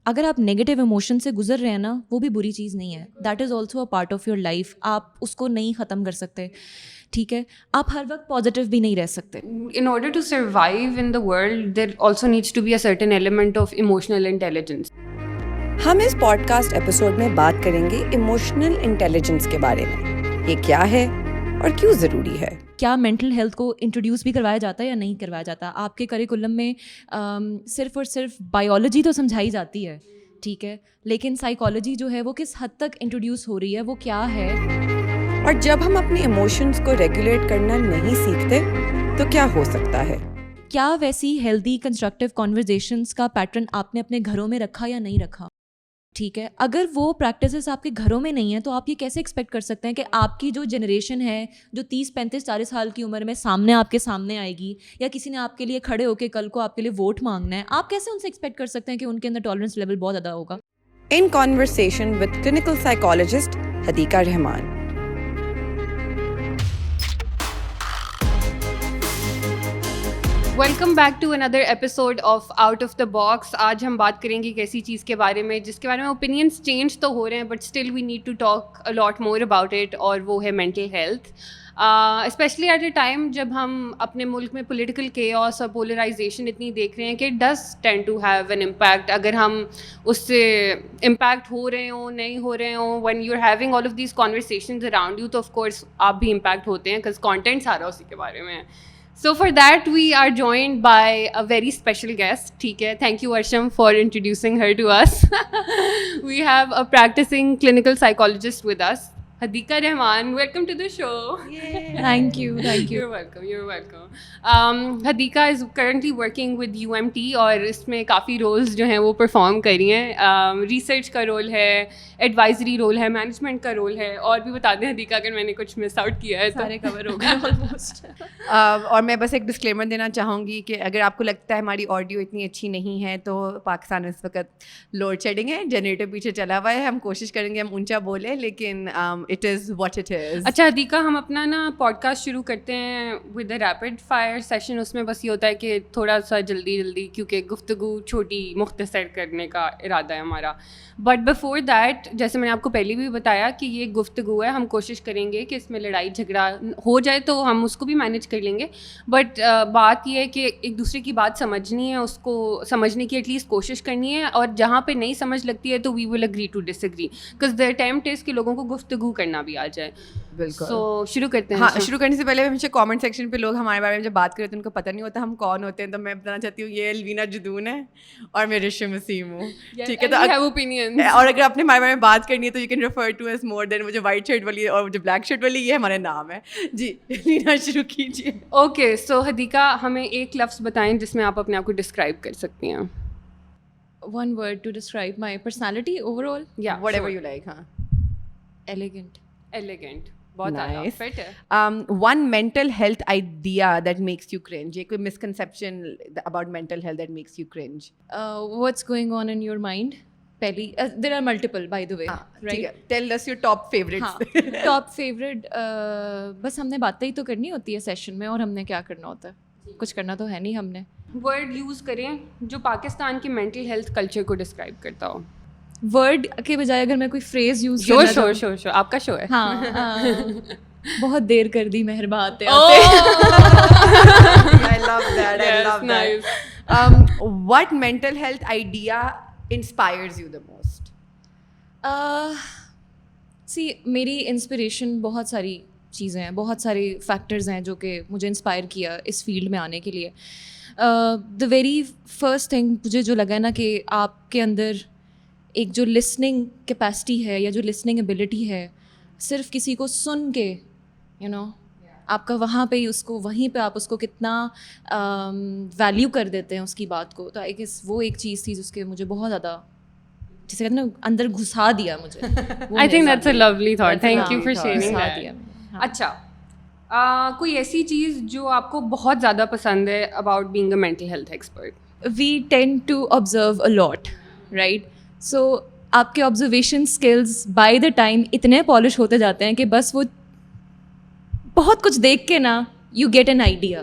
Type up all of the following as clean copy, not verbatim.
اگر آپ negative emotion سے گزر رہے ہیں نا, وہ بھی بری چیز نہیں ہے. That is also a part of your life. آپ اس کو نہیں ختم کر سکتے, ٹھیک ہے. آپ ہر وقت پازیٹیو بھی نہیں رہ سکتے. In order to survive in the world, there also needs to be a certain element of emotional intelligence. ہم اس پوڈ کاسٹ ایپیسوڈ میں بات کریں گے ایموشنل انٹیلیجنس کے بارے میں. یہ کیا ہے اور کیوں ضروری ہے؟ کیا مینٹل ہیلتھ کو انٹروڈیوس بھی کروایا جاتا ہے یا نہیں کروایا جاتا؟ آپ کے کریکولم میں صرف اور صرف بایولوجی تو سمجھائی جاتی ہے, ٹھیک ہے, لیکن سائیکالوجی جو ہے وہ کس حد تک انٹروڈیوس ہو رہی ہے, وہ کیا ہے؟ اور جب ہم اپنے ایموشنز کو ریگولیٹ کرنا نہیں سیکھتے تو کیا ہو سکتا ہے؟ کیا ویسی ہیلدی کنسٹرکٹیو کانورزیشنس کا پیٹرن آپ نے اپنے گھروں میں رکھا یا نہیں رکھا؟ ٹھیک ہے, اگر وہ پریکٹسز آپ کے گھروں میں نہیں ہیں تو آپ یہ کیسے ایکسپیکٹ کر سکتے ہیں کہ آپ کی جو جنریشن ہے جو 30 35 40 سال کی عمر میں آپ کے سامنے آئے گی, یا کسی نے آپ کے لیے کھڑے ہو کے کل کو آپ کے لیے ووٹ مانگنا ہے, آپ کیسے ان سے ایکسپیکٹ کر سکتے ہیں کہ ان کے اندر ٹالرنس لیول بہت زیادہ ہوگا؟ In conversation with clinical psychologist Hadiqa Rehman. Welcome back to another episode of out of the box. آج ہم بات کریں گے ایک ایسی چیز کے بارے میں جس کے بارے میں اوپینینس چینج تو ہو رہے ہیں, but still we need to talk a lot more about it, اور وہ ہے mental health. Especially at a time جب ہم اپنے ملک میں پولیٹیکل کیوس اور پولرائزیشن اتنی دیکھ رہے ہیں کہ does tend to have an impact. اگر ہم اس سے امپیکٹ ہو رہے ہوں نہیں ہو رہے ہوں, when you are having all of these conversations around you, تو آف کورس آپ بھی امپیکٹ ہوتے ہیں, بیکاز کانٹینٹ سارا اسی کے بارے میں ہے. So for that we are joined by a very special guest. ٹھیک ہے, thank you Arsham for introducing her to us. We have a practicing clinical psychologist with us, Hadika Rahman. Welcome to the show. Thank you. You're welcome. Hadika is currently working with UMT اور اس میں کافی rules جو ہیں وہ perform کر رہی ہیں. Research کا role ہے, ایڈوائزری رول ہے, مینجمنٹ کا رول ہے, اور بھی بتا دیں حدیقہ اگر میں نے کچھ مس آؤٹ کیا ہے. سارے کور ہو گئے آلموسٹ. اور میں بس ایک ڈسکلیمر دینا چاہوں گی کہ اگر آپ کو لگتا ہے ہماری آڈیو اتنی اچھی نہیں ہے تو پاکستان میں اس وقت لوڈ شیڈنگ ہے, جنریٹر پیچھے چلا ہوا ہے. ہم کوشش کریں گے ہم اونچا بولیں, لیکن it is what it is. اچھا حدیقہ, ہم اپنا نا پوڈ کاسٹ شروع کرتے ہیں with a rapid fire session. اس میں بس یہ ہوتا ہے کہ تھوڑا سا جلدی کیونکھ گفتگو چھوٹی مختصر کرنے کا ارادہ ہے ہمارا. بٹ بفور دیٹ, جیسے میں نے آپ کو پہلے بھی بتایا کہ یہ گفتگو ہے, ہم کوشش کریں گے کہ اس میں لڑائی جھگڑا ہو جائے تو ہم اس کو بھی مینیج کر لیں گے, بٹ بات یہ ہے کہ ایک دوسرے کی بات سمجھنی ہے, اس کو سمجھنے کی ایٹ لیسٹ کوشش کرنی ہے, اور جہاں پہ نہیں سمجھ لگتی ہے تو we will agree to disagree, because the attempt is کہ لوگوں کو گفتگو کرنا بھی آ جائے. بالکل. سو شروع کرتے ہیں. ہاں, شروع کرنے سے پہلے ہمیشہ کامنٹ سیکشن پہ لوگ ہمارے بارے میں جب بات کرتے ہیں ان کو پتہ نہیں ہوتا ہم کون ہوتے ہیں, تو میں بتانا چاہتی ہوں یہ الوینا جدون ہے اور میں رشم وسیم ہوں. ٹھیک ہے, تو اور اگر آپ نے ہمارے بارے میں بات کرنی ہے تو you can refer to as more than. وہ جو وائٹ شرٹ والی اور جو بلیک شرٹ والی, یہ ہمارے نام ہے. جی لینا شروع کیجیے. اوکے, سو حدیقہ ہمیں ایک لفظ بتائیں جس میں آپ اپنے آپ کو ڈسکرائب کر سکتی ہیں. One word to describe my personality overall? Yeah, whatever you like. ہاں, ایلیگنٹ. بہت آیا, فٹ ہے. One mental health idea that makes you cringe. کوئی misconception about mental health that makes you cringe. What's going on in your mind? پہلی, there are multiple by the way, right? Tell us your top favorites. Top favourite, بس ہم نے باتیں ہی تو کرنی ہوتی ہے سیشن میں, اور ہم نے کیا کرنا ہوتا ہے, کچھ کرنا تو ہے نہیں. ہم نے ورڈ یوز کریں جو پاکستان کی مینٹل ہیلتھ کلچر کو ڈسکرائب کرتا ہو. ورڈ کے بجائے اگر میں کوئی فریز یوز شو آپ کا شو ہے. ہاں, بہت دیر کر دی مہربان آتے. I love that. What mental health idea inspires you the most? سی, میری انسپریشن بہت ساری چیزیں ہیں, بہت سارے فیکٹرز ہیں جو کہ مجھے انسپائر کیا اس فیلڈ میں آنے کے لیے. دا ویری فرسٹ تھنگ مجھے جو لگا نا کہ آپ کے اندر ایک جو لسننگ کیپیسٹی ہے یا جو لسننگ ایبلٹی ہے, صرف کسی کو سن کے آپ کا وہاں پہ ہی اس کو, وہیں پہ آپ اس کو کتنا ویلیو کر دیتے ہیں اس کی بات کو. تو آئی گیس وہ ایک چیز تھی جس کے مجھے بہت زیادہ, جسے کہتے ہیں نا, اندر گھسا دیا مجھے. I think that's a lovely thought. Thank you for sharing that. اچھا, کوئی ایسی چیز جو آپ کو بہت زیادہ پسند ہے about being a mental health expert? We tend to observe a lot, right? So آپ کے observation skills by the time اتنے پالش ہوتے جاتے ہیں کہ بس وہ بہت کچھ دیکھ کے نا یو گیٹ این آئیڈیا.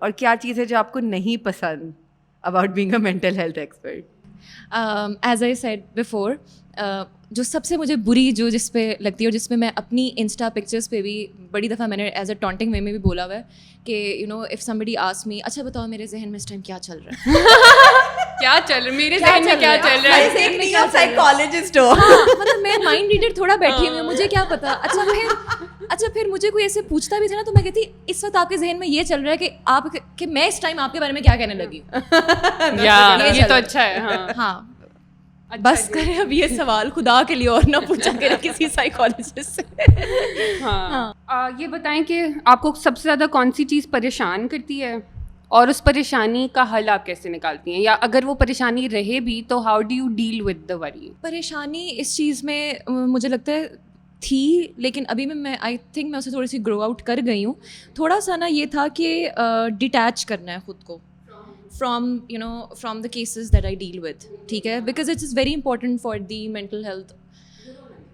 اور کیا چیز ہے جو آپ کو نہیں پسند about being a mental health expert? As I said before, جو سب سے مجھے بری جو جس پہ لگتی ہے اور جس میں اپنی انسٹا پکچرس پہ بھی بڑی دفعہ میں نے ایز اے ٹانٹنگ وے میں بھی بولا ہوا ہے کہ you know if somebody ask me, اچھا بتاؤ میرے ذہن میں اس ٹائم کیا چل رہا ہے, کیا چل رہا ہے میرے ذہن میں, کیا چل رہا ہے, سائیکالوجسٹ ہو. مطلب میں مائنڈ ریڈر تھوڑا بیٹھی ہوئی ہوں, مجھے کیا پتا. اچھا پھر مجھے کوئی ایسے پوچھتا بھی تھا نا تو میں کہتی اس وقت آپ کے ذہن میں یہ چل رہا ہے کہ آپ کہ میں اس ٹائم آپ کے بارے میں کیا کہنے لگی ہوں. یہ تو اچھا ہے. ہاں بس کریں اب یہ سوال خدا کے لیے اور نہ پوچھا کریں کسی سائیکالوجسٹ سے. ہاں یہ بتائیں کہ آپ کو سب سے زیادہ کون سی چیز پریشان کرتی ہے اور اس پریشانی کا حل آپ کیسے نکالتی ہیں, یا اگر وہ پریشانی رہے بھی تو how do you deal with the worry? پریشانی اس چیز میں مجھے لگتا ہے تھی, لیکن ابھی میں آئی تھنک میں اسے تھوڑی سی گرو آؤٹ کر گئی ہوں. تھوڑا سا نا یہ تھا کہ ڈیٹیچ کرنا ہے خود کو from the cases that I deal with, ٹھیک ہے, because it is very important for the mental health,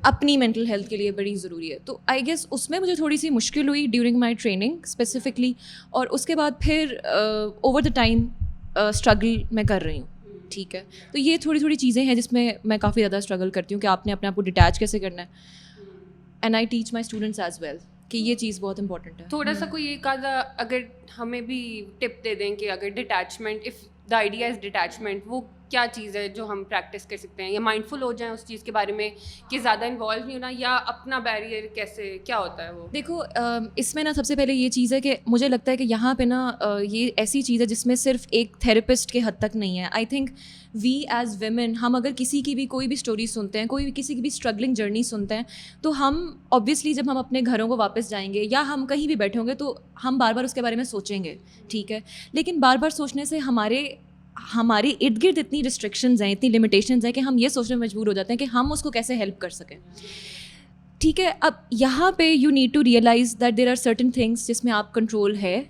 اپنی مینٹل ہیلتھ کے لیے بڑی ضروری ہے. تو آئی گیس اس میں مجھے تھوڑی سی مشکل ہوئی ڈیورنگ مائی ٹریننگ اسپیسیفکلی, اور اس کے بعد پھر اوور دا ٹائم اسٹرگل میں کر رہی ہوں, ٹھیک ہے. تو یہ تھوڑی چیزیں ہیں جس میں میں کافی زیادہ اسٹرگل کرتی ہوں کہ آپ نے اپنے آپ کو ڈیٹیچ کیسے کرنا ہے. And I teach my students as well کہ یہ چیز بہت امپورٹنٹ ہے. تھوڑا سا کوئی ایک آدھا اگر ہمیں بھی ٹپ دے دیں کہ اگر detachment, if the idea is detachment, وہ کیا چیز ہے جو ہم پریکٹس کر سکتے ہیں, یا مائنڈفل ہو جائیں اس چیز کے بارے میں کہ زیادہ انوالو نہیں ہونا, یا اپنا بیریئر کیسے کیا ہوتا ہے وہ؟ دیکھو اس میں نا سب سے پہلے یہ چیز ہے کہ مجھے لگتا ہے کہ یہاں پہ نا یہ ایسی چیز ہے جس میں صرف ایک تھراپسٹ کے حد تک نہیں ہے. I think we as women, ہم اگر کسی کی بھی کوئی بھی اسٹوری سنتے ہیں, کوئی بھی کسی کی بھی اسٹرگلنگ جرنی سنتے ہیں, تو ہم اوبویسلی جب ہم اپنے گھروں کو واپس جائیں گے یا ہم کہیں بھی بیٹھے ہوں گے تو ہم بار بار اس کے بارے میں سوچیں گے, ٹھیک ہے. لیکن بار بار سوچنے سے ہمارے ارد گرد اتنی ریسٹرکشنز ہیں, اتنی لمیٹیشنز ہیں کہ ہم یہ سوچنے میں مجبور ہو جاتے ہیں کہ ہم اس کو کیسے ہیلپ کر سکیں, ٹھیک ہے. اب یہاں پہ you need to realise that there are certain things جس میں آپ کنٹرول ہے,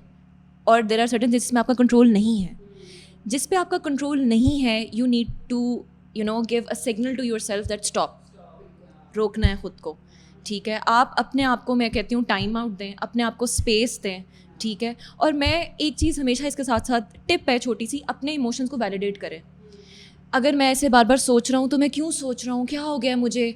اور دیر آر سرٹن جس میں آپ کا کنٹرول نہیں ہے. جس پہ آپ کا کنٹرول نہیں ہے you need to give a signal to yourself that stop, روکنا ہے خود کو, ٹھیک ہے. آپ اپنے آپ کو, میں کہتی ہوں, ٹائم آؤٹ دیں, اپنے آپ کو اسپیس دیں, ٹھیک ہے. اور میں ایک چیز ہمیشہ اس کے ساتھ ساتھ ٹپ ہے چھوٹی سی, اپنے ایموشنس کو ویلیڈیٹ کریں. اگر میں ایسے بار بار سوچ رہا ہوں تو میں کیوں سوچ رہا ہوں, کیا ہو گیا مجھے,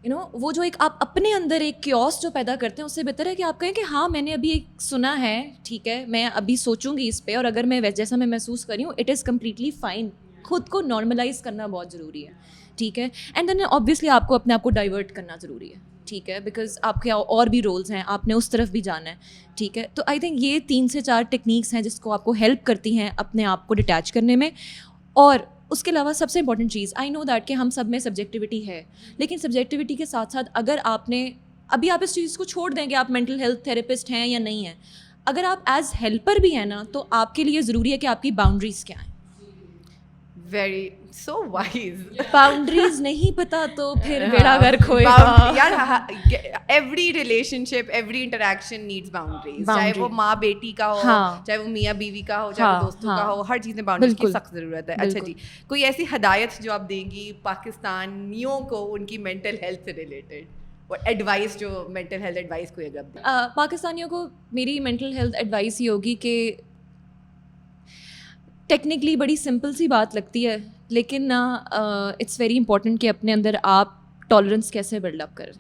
وہ جو ایک آپ اپنے اندر ایک کیوس جو پیدا کرتے ہیں, اس سے بہتر ہے کہ آپ کہیں کہ ہاں میں نے ابھی ایک سنا ہے, ٹھیک ہے, میں ابھی سوچوں گی اس پہ, اور اگر میں جیسا میں محسوس کر رہی ہوں اٹ از کمپلیٹلی فائن. خود کو نارملائز کرنا بہت ضروری ہے, ٹھیک ہے. اینڈ دین اوبویسلی آپ کو اپنے آپ کو ڈائیورٹ کرنا ضروری ہے, ٹھیک ہے, بیکاز آپ کے اور بھی رولز ہیں, آپ نے اس طرف بھی جانا ہے, ٹھیک ہے. تو آئی تھنک یہ 3 سے 4 ٹیکنیکس ہیں جس کو آپ کو ہیلپ کرتی ہیں اپنے آپ کو ڈیٹیچ کرنے میں. اور اس کے علاوہ سب سے امپورٹنٹ چیز, آئی نو دیٹ کہ ہم سب میں سبجیکٹیوٹی ہے, لیکن سبجیکٹیوٹی کے ساتھ ساتھ اگر آپ نے ابھی آپ اس چیز کو چھوڑ دیں کہ آپ مینٹل ہیلتھ تھراپسٹ ہیں یا نہیں ہیں, اگر آپ ایز ہیلپر بھی ہیں نا, تو آپ کے لیے ضروری ہے کہ آپ کی باؤنڈریز کیا ہیں. Very so wise. باؤنڈریز نہیں پتا تو پھر بیڑا گھر کھوئے گا. یار ایوری ریلیشن شپ, ایوری انٹریکشن نیڈس باؤنڈریز, چاہے وہ ماں بیٹی کا ہو, چاہے وہ میاں بیوی کا ہو, چاہے وہ دوستوں کا ہو, ہر چیز میں باؤنڈریز کی سخت ضرورت ہے. اچھا جی, کوئی ایسی ہدایت جو آپ دیں گی پاکستانیوں کو ان کی مینٹل ہیلتھ سے ریلیٹڈ, اور ایڈوائس جو مینٹل ہیلتھ ایڈوائس کوئی اگر آپ دیں؟ پاکستانیوں کو میری مینٹل ہیلتھ ایڈوائس یہ ہوگی کہ ٹیکنیکلی بڑی سمپل سی بات لگتی ہے, لیکن اٹس ویری امپورٹنٹ کہ اپنے اندر آپ ٹالرنس کیسے بلڈ اپ کریں.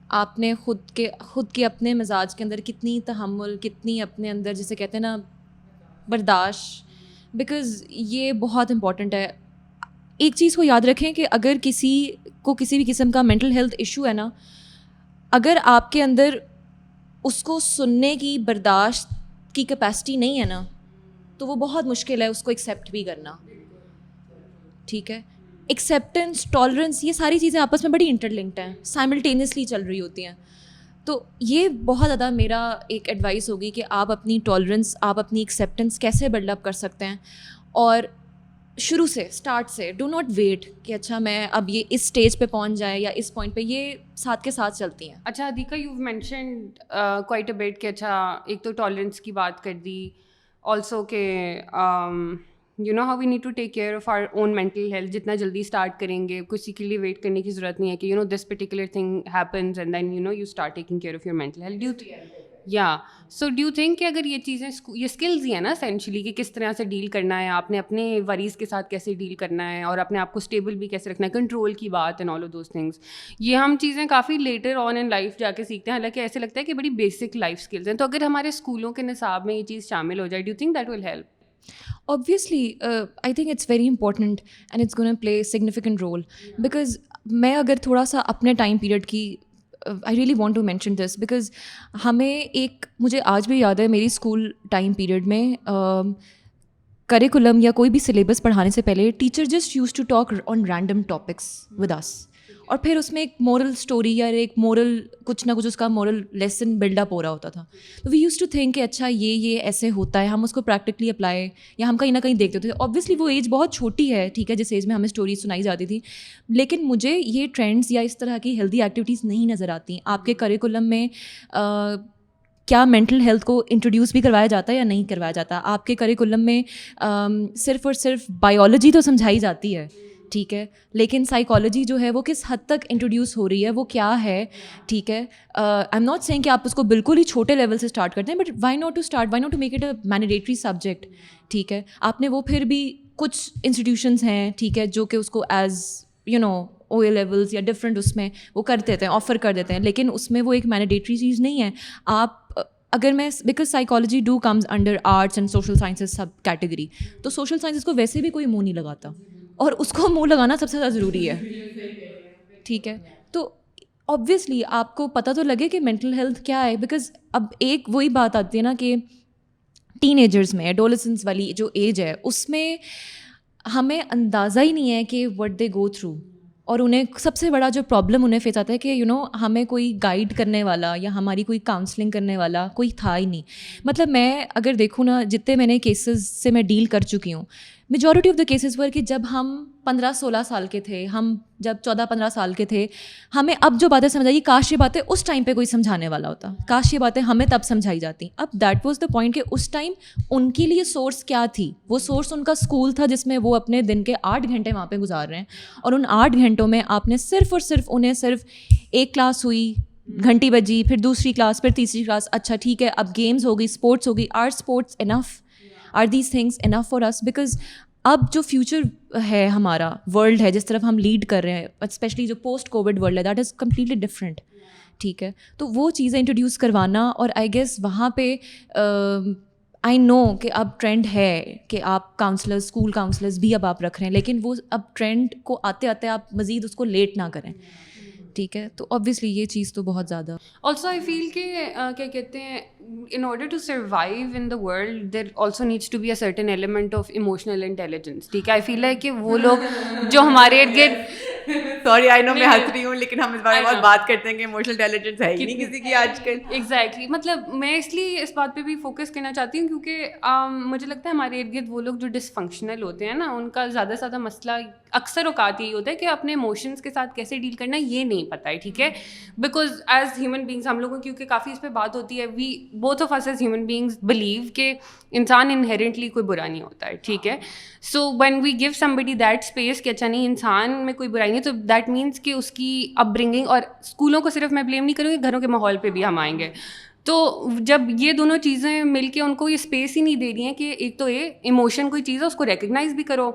آپ نے خود کے اپنے مزاج کے اندر کتنی تحمل, کتنی اپنے اندر جسے کہتے ہیں نا برداشت, بیکاز یہ بہت امپورٹنٹ ہے. ایک چیز کو یاد رکھیں کہ اگر کسی کو کسی بھی قسم کا مینٹل ہیلتھ ایشو ہے نا, اگر آپ کے اندر اس کو سننے کی برداشت کی کیپیسٹی نہیں ہے نا, تو وہ بہت مشکل ہے اس کو ایکسیپٹ بھی کرنا, ٹھیک ہے. ایکسیپٹنس, ٹالرنس, یہ ساری چیزیں آپس میں بڑی انٹر لنکڈ ہیں, سائملٹینیسلی چل رہی ہوتی ہیں. تو یہ بہت زیادہ میرا ایک ایڈوائس ہوگی کہ آپ اپنی ٹالرنس, آپ اپنی ایکسیپٹنس کیسے بلڈ اپ کر سکتے ہیں, اور شروع سے, اسٹارٹ سے, ڈو ناٹ ویٹ کہ اچھا میں اب یہ اس اسٹیج پہ پہنچ جائے یا اس پوائنٹ پہ, یہ ساتھ کے ساتھ چلتی ہیں. اچھا Hadiqa, you mentioned quite a bit کہ اچھا ایک تو ٹالرنس کی بات کر دی, آلسو کہ You know how we need to take care of our own mental health. جتنا جلدی اسٹارٹ کریں گے, کسی کے لیے ویٹ کرنے کی ضرورت نہیں ہے کہ this particular thing happens and then you start taking care of your mental health. So do you think کہ اگر یہ چیزیں, یہ اسکلز ہی ہیں نا اسینشلی, کہ کس طرح سے ڈیل کرنا ہے, آپ نے اپنے وریز کے ساتھ کیسے ڈیل کرنا ہے, اور اپنے آپ کو اسٹیبل بھی کیسے رکھنا ہے, کنٹرول کی بات and all of those things, یہ ہم چیزیں کافی لیٹر آن ان لائف جا کے سیکھتے ہیں, حالانکہ ایسے لگتا ہے کہ بڑی بیسک لائف اسکلز ہیں. تو اگر ہمارے اسکولوں کے نصاب میں یہ چیز شامل ہو جائے, do you think that will help? Obviously, I think it's very important and it's going to play a significant role because میں اگر تھوڑا سا اپنے ٹائم پیریڈ کی I really want to mention this because ہمیں ایک, مجھے آج بھی یاد ہے میری اسکول ٹائم پیریڈ میں کریکولم یا کوئی بھی سلیبس پڑھانے سے پہلے teacher just used to talk on random topics with us, اور پھر اس میں ایک مورل اسٹوری یا ایک مورل کچھ نہ کچھ اس کا مورل لیسن بلڈ اپ ہو رہا ہوتا تھا. تو وی یوز ٹو تھنک کہ اچھا یہ ایسے ہوتا ہے, ہم اس کو پریکٹیکلی اپلائی یا ہم کہیں نہ کہیں دیکھتے تھے. آبویسلی وہ ایج بہت چھوٹی ہے, ٹھیک ہے, جس ایج میں ہمیں اسٹوریز سنائی جاتی تھی, لیکن مجھے یہ ٹرینڈس یا اس طرح کی ہیلدی ایکٹیویٹیز نہیں نظر آتی. آپ کے کریکولم میں کیا مینٹل ہیلتھ کو انٹروڈیوس بھی کروایا جاتا ہے یا نہیں کروایا جاتا؟ آپ کے کریکولم میں صرف اور صرف بایولوجی تو سمجھائی جاتی ہے, ٹھیک ہے, لیکن سائیکالوجی جو ہے وہ کس حد تک انٹروڈیوس ہو رہی ہے, وہ کیا ہے, ٹھیک ہے. آئی ایم ناٹ سیئنگ کہ آپ اس کو بالکل ہی چھوٹے لیول سے اسٹارٹ کرتے ہیں, but why not to make it a mandatory subject, ٹھیک ہے. آپ نے وہ پھر بھی کچھ انسٹیٹیوشنز ہیں, ٹھیک ہے, جو کہ اس کو ایز او اے لیولس یا ڈفرینٹ اس میں وہ کر دیتے ہیں, آفر کر دیتے ہیں, لیکن اس میں وہ ایک مینڈیٹری چیز نہیں ہے. آپ اگر میں, because psychology do comes under arts and social sciences sub category, تو سوشل سائنسز کو ویسے بھی کوئی منہ نہیں لگاتا, اور اس کو منہ لگانا سب سے زیادہ ضروری ہے, ٹھیک ہے. تو آبویسلی آپ کو پتہ تو لگے کہ مینٹل ہیلتھ کیا ہے, بیکاز اب ایک وہی بات آتی ہے نا کہ ٹین ایجرز میں, ایڈولسنس والی جو ایج ہے, اس میں ہمیں اندازہ ہی نہیں ہے کہ وٹ دے گو تھرو, اور انہیں سب سے بڑا جو پرابلم انہیں فیس آتا ہے کہ ہمیں کوئی گائیڈ کرنے والا یا ہماری کوئی کاؤنسلنگ کرنے والا کوئی تھا ہی نہیں. مطلب میں اگر دیکھوں نا, جتنے میں نے کیسز سے میں ڈیل کر چکی ہوں, میجورٹی آف دا کیسز ور کہ جب ہم 15-16 سال کے تھے, ہم جب 14-15 سال کے تھے, ہمیں اب جو باتیں سمجھ آئی, کاش یہ باتیں اس ٹائم پہ کوئی سمجھانے والا ہوتا, کاش یہ باتیں ہمیں تب سمجھائی جاتی. اب دیٹ واز دا پوائنٹ کہ اس ٹائم ان کے لیے سورس کیا تھی, وہ سورس ان کا اسکول تھا, جس میں وہ اپنے دن کے 8 گھنٹے وہاں پہ گزار رہے ہیں, اور ان 8 گھنٹوں میں آپ نے صرف اور صرف انہیں صرف ایک کلاس ہوئی, گھنٹی بجی, پھر دوسری کلاس, پھر تیسری کلاس, اچھا ٹھیک ہے اب گیمز ہو گئی, اسپورٹس ہو گئی. Are sports enough, are these things enough for us? Because اب جو فیوچر ہے ہمارا ورلڈ ہے, جس طرف ہم لیڈ کر رہے ہیں, اسپیشلی جو پوسٹ کووڈ ورلڈ ہے, دیٹ از کمپلیٹلی ڈفرینٹ, ٹھیک ہے. تو وہ چیزیں انٹروڈیوس کروانا, اور آئی گیس وہاں پہ آئی نو کہ اب ٹرینڈ ہے کہ آپ کاؤنسلرز, اسکول کاؤنسلرز بھی اب آپ رکھ رہے ہیں, لیکن وہ اب ٹرینڈ کو آتے آتے آپ مزید اس کو لیٹ نہ کریں, ٹھیک ہے. تو آبویسلی یہ چیز تو بہت زیادہ. آلسو آئی فیل کہ کیا کہتے ہیں, in order to survive in the world there also needs to be a certain element of emotional intelligence, ٹھیک ہے. I feel like کہ وہ لوگ جو ہمارے ارد گرد, سوری آئی نو میں ہنس رہی ہوں, لیکن ہم اس بارے میں بہت بات کرتے ہیں کہ ایموشنل انٹیلیجنس ہے ہی نہیں کسی کی آج کل. ایگزیکٹلی, مطلب میں اس لیے اس بات پہ بھی فوکس کرنا چاہتی ہوں, کیونکہ مجھے لگتا ہے ہمارے ارد گرد وہ لوگ جو ڈس فنکشنل ہوتے ہیں نا, ان کا زیادہ سے زیادہ مسئلہ اکثر اوقات یہی ہوتا ہے کہ اپنے ایموشنس کے ساتھ کیسے ڈیل کرنا ہے یہ نہیں پتہ ہے, ٹھیک ہے. بیکاز ایز ہیومن بینگس ہم لوگوں, کیونکہ کافی اس پہ بات ہوتی ہے, we both of us as human beings believe کہ انسان انہیرنٹلی کوئی برا نہیں ہوتا ہے, ٹھیک ہے. So when we give somebody that space کہ اچھا نہیں انسان میں کوئی برائی نہیں, تو دیٹ مینس کہ اس کی اپ برنگنگ, اور اسکولوں کو صرف میں بلیم نہیں کروں گی, گھروں کے ماحول پہ بھی ہم آئیں گے. تو جب یہ دونوں چیزیں مل کے ان کو یہ اسپیس ہی نہیں دے رہی ہیں کہ ایک تو یہ ایموشن کوئی چیز ہے اس کو ریکگنائز بھی کرو,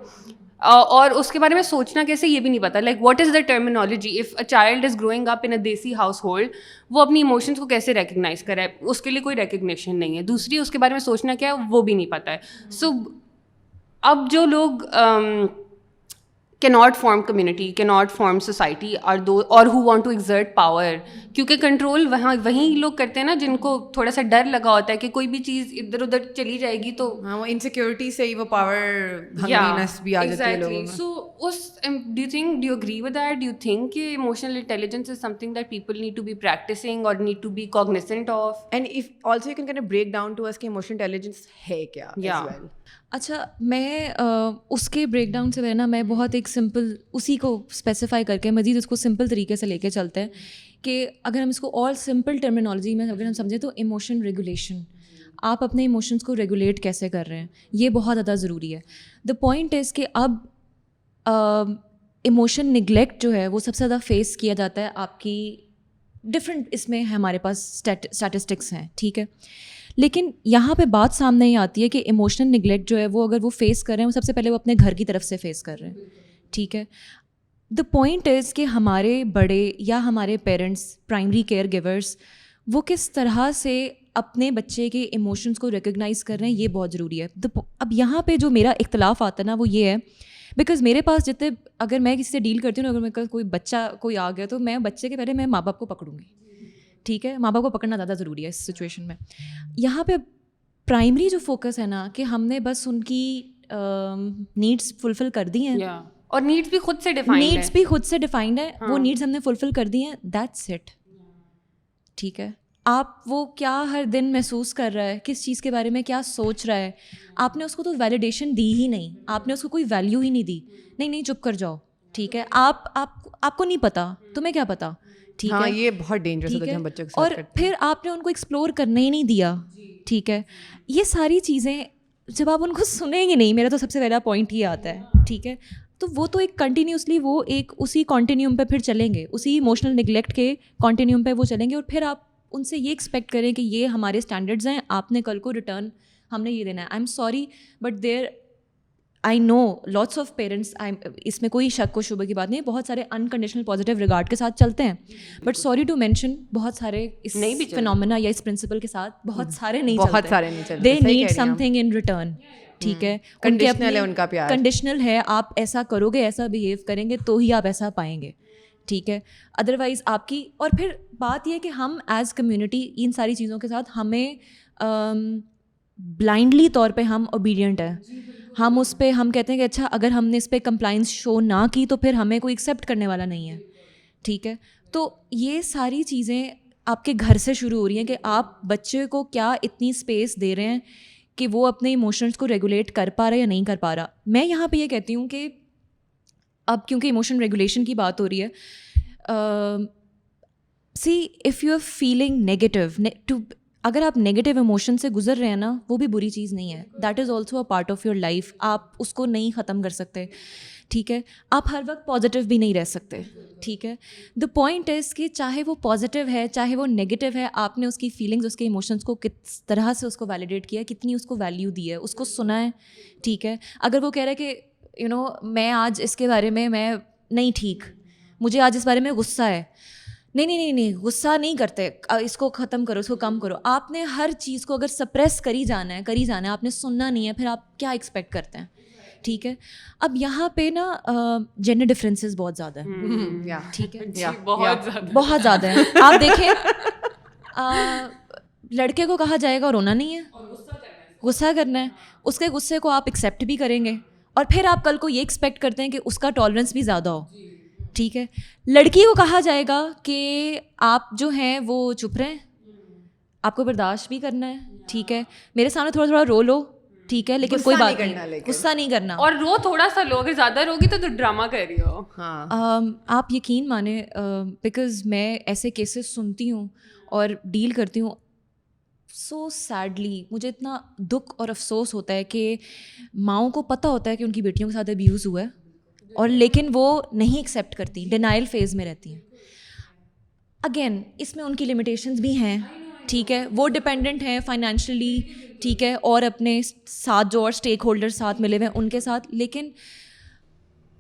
اور اس کے بارے میں سوچنا کیسے یہ بھی نہیں پتا, like what is the terminology. If a child is growing up in a desi house hold, وہ اپنی ایموشنس کو کیسے ریکگنائز کرے, اس کے لیے کوئی ریکگنیشن نہیں ہے. دوسری, اس کے بارے میں سوچنا کیا ہے وہ بھی نہیں پتہ ہے. سو اب جو لوگ cannot form community, cannot form society are those or who want to exert power, کیونکہ کنٹرول وہیں لوگ کرتے ہیں نا جن کو تھوڑا سا ڈر لگا ہوتا ہے کہ کوئی بھی چیز ادھر ادھر چلی جائے گی تو وہ انسیکیورٹی سے ہی وہ پاور ہنگرینس بھی آ جاتی ہے لوگوں میں. سو اس do you agree with that? Do you think کہ emotional intelligence is something that people need to be practicing or need to be cognizant of? And if also you can kind of break down to us کہ emotional intelligence ہے کیا as well. اچھا, میں اس کے break down سے میں میں بہت ایک سمپل اسی کو اسپیسیفائی کر کے مزید اس کو سمپل طریقے سے لے کے چلتے ہیں کہ اگر ہم اس کو اور سمپل ٹرمینالوجی میں اگر ہم سمجھیں تو ایموشن ریگولیشن. آپ اپنے ایموشنس کو ریگولیٹ کیسے کر رہے ہیں, یہ بہت زیادہ ضروری ہے. دا پوائنٹ از کہ اب ایموشن نگلیکٹ جو ہے وہ سب سے زیادہ فیس کیا جاتا ہے آپ کی ڈفرینٹ, اس میں ہمارے پاس اسٹیٹسٹکس ہیں, ٹھیک ہے. لیکن یہاں پہ بات سامنے ہی آتی ہے کہ ایموشنل نگلیکٹ جو ہے وہ اگر وہ فیس کر رہے ہیں, وہ سب سے پہلے وہ اپنے گھر کی طرف سے فیس کر رہے ہیں, ٹھیک ہے. دا پوائنٹ از کہ ہمارے بڑے یا ہمارے پیرنٹس, پرائمری کیئر گیورس, وہ کس طرح سے اپنے بچے کے ایموشنس کو ریکگنائز کر رہے ہیں, یہ بہت ضروری ہے. اب یہاں پہ جو میرا اختلاف آتا ہے نا وہ یہ ہے, بیکاز میرے پاس جتنے, اگر میں کسی سے ڈیل کرتی ہوں, اگر میرے کوئی بچہ کوئی آ گیا تو میں بچے کے پہلے میں ماں باپ کو پکڑوں گی, ٹھیک ہے. ماں باپ کو پکڑنا زیادہ ضروری ہے اس سچویشن میں. یہاں پہ پرائمری جو فوکس ہے نا کہ ہم نے بس ان کی نیڈس فلفل کر دی ہیں, اور نیڈس بھی خود سے ڈیفائنڈ ہے, وہ نیڈس ہم نے فلفل کر دی ہیں, دیٹس اٹ, ٹھیک ہے. آپ وہ کیا ہر دن محسوس کر رہا ہے, کس چیز کے بارے میں کیا سوچ رہا ہے, آپ نے اس کو تو ویلیڈیشن دی ہی نہیں, آپ نے اس کو کوئی ویلیو ہی نہیں دی. نہیں چپ کر جاؤ, ٹھیک ہے. آپ کو نہیں پتا, تمہیں کیا پتا, ٹھیک ہے. یہ بہت ڈینجرس ہوتا ہے ہم بچوں کے ساتھ. اور پھر آپ نے ان کو ایکسپلور کرنے ہی نہیں دیا, ٹھیک ہے. یہ ساری چیزیں جب آپ ان کو سنیں گے نہیں, میرا تو سب سے پہلا پوائنٹ یہ آتا ہے, ٹھیک ہے. تو وہ تو ایک کنٹینیوسلی وہ ایک اسی کانٹینیوم پہ پھر چلیں گے, اسی ایموشنل نگلیکٹ کے کانٹینیوم پہ وہ چلیں گے, اور پھر آپ ان سے یہ ایکسپیکٹ کریں کہ یہ ہمارے اسٹینڈرڈز ہیں, آپ نے کل کو ریٹرن ہم نے یہ دینا ہے. I am sorry but there I know lots of parents, اس میں کوئی شک و شبہ کی بات نہیں, بہت سارے انکنڈیشنل پازیٹیو ریگارڈ کے ساتھ چلتے ہیں, بٹ سوری ٹو مینشن بہت سارے اس فینومینا یا اس پرنسپل کے ساتھ بہت سارے نہیں چلتے, they need some thing in return, ٹھیک ہے. کنڈیشنل ہے, آپ ایسا کرو گے, ایسا بہیو کریں گے تو ہی آپ ایسا پائیں گے, ٹھیک ہے. ادروائز آپ کی, اور پھر بات یہ کہ ہم ایز کمیونٹی ان ساری چیزوں کے ساتھ ہمیں بلائنڈلی طور پہ ہم اوبیڈینٹ ہیں, ہم اس پہ ہم کہتے ہیں کہ اچھا اگر ہم نے اس پہ کمپلائنس شو نہ کی تو پھر ہمیں کوئی ایکسیپٹ کرنے والا نہیں ہے, ٹھیک ہے. تو یہ ساری چیزیں آپ کے گھر سے شروع ہو رہی ہیں کہ آپ بچے کو کیا اتنی اسپیس دے رہے ہیں کہ وہ اپنے ایموشنس کو ریگولیٹ کر پا رہا ہے یا نہیں کر پا رہا. میں یہاں پہ یہ کہتی ہوں کہ اب کیونکہ ایموشن ریگولیشن کی بات ہو رہی ہے, see if you are feeling negative, اگر آپ نیگیٹیو ایموشن سے گزر رہے ہیں نا, وہ بھی بری چیز نہیں ہے, that is also a part of your life, آپ اس کو نہیں ختم کر سکتے, ٹھیک ہے. آپ ہر وقت پازیٹیو بھی نہیں رہ سکتے, ٹھیک ہے. دا پوائنٹ از کہ چاہے وہ پازیٹیو ہے چاہے وہ نیگیٹیو ہے, آپ نے اس کی فیلنگز, اس کے ایموشنس کو کس طرح سے اس کو ویلیڈیٹ کیا, کتنی اس کو ویلیو دی ہے, اس کو سنا ہے, ٹھیک ہے. اگر وہ کہہ رہا ہے کہ میں آج اس کے بارے میں نہیں ٹھیک, مجھے آج اس بارے میں غصہ ہے, نہیں غصہ نہیں کرتے, اس کو ختم کرو, اس کو کم کرو. آپ نے ہر چیز کو اگر سپریس کری جانا ہے, آپ نے سننا نہیں ہے, پھر آپ کیا ایکسپیکٹ کرتے ہیں, ٹھیک ہے. اب یہاں پہ نا جینڈر ڈفرینسز بہت زیادہ ہیں, ٹھیک ہے, بہت زیادہ ہیں. آپ دیکھیں لڑکے کو کہا جائے گا رونا نہیں ہے, غصہ کرنا ہے, اس کے غصے کو آپ ایکسیپٹ بھی کریں گے, اور پھر آپ کل کو یہ ایکسپیکٹ کرتے ہیں کہ اس کا ٹالرنس بھی زیادہ ہو, ٹھیک ہے. لڑکی کو کہا جائے گا کہ آپ جو ہیں وہ چپ رہیں, آپ کو برداشت بھی کرنا ہے, ٹھیک ہے. میرے سامنے تھوڑا رو لو, ٹھیک ہے, لیکن کوئی بات نہیں, غصہ نہیں کرنا, اور رو تھوڑا سا لو, اگر زیادہ روگی تو ڈرامہ کر رہی ہو. آپ یقین مانیں, بیکاز میں ایسے کیسز سنتی ہوں اور ڈیل کرتی ہوں, سو سیڈلی مجھے اتنا دکھ اور افسوس ہوتا ہے کہ ماؤں کو پتہ ہوتا ہے کہ ان کی بیٹیوں کے ساتھ ابیوز ہوا ہے, اور لیکن وہ نہیں ایکسیپٹ کرتی, ڈینائل فیز میں رہتی ہیں. اگین اس میں ان کی لمیٹیشنز بھی ہیں, ٹھیک ہے, وہ ڈپینڈنٹ ہیں فائنینشلی, ٹھیک ہے, اور اپنے ساتھ جو اور اسٹیک ہولڈر ساتھ ملے ہوئے ہیں ان کے ساتھ, لیکن